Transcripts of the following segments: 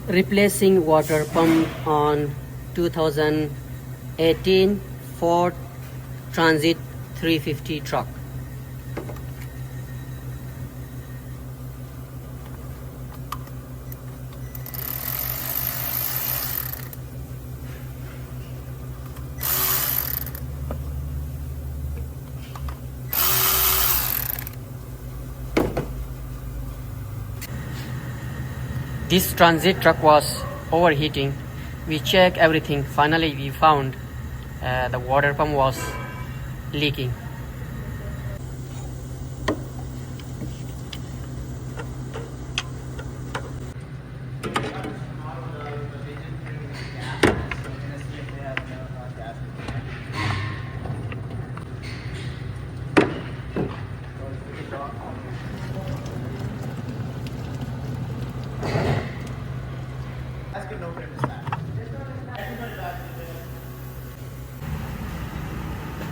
Replacing water pump on 2018 Ford Transit 350 truck. This transit truck was overheating. We checked everything. Finally, we found the water pump was leaking.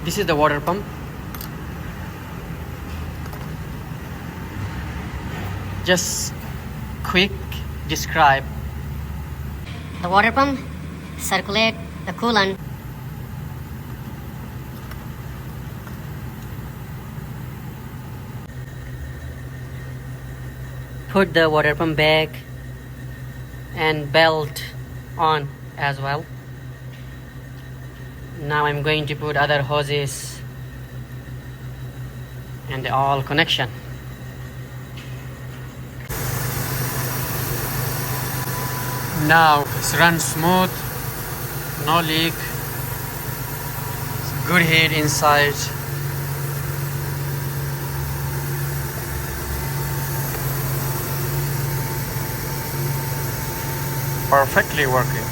This is the water pump. Just quick describe. The water pump circulate the coolant. Put the water pump back and belt on as well. Now I'm going to put other hoses and all connection. Now it's run smooth, no leak, good heat inside. Perfectly working.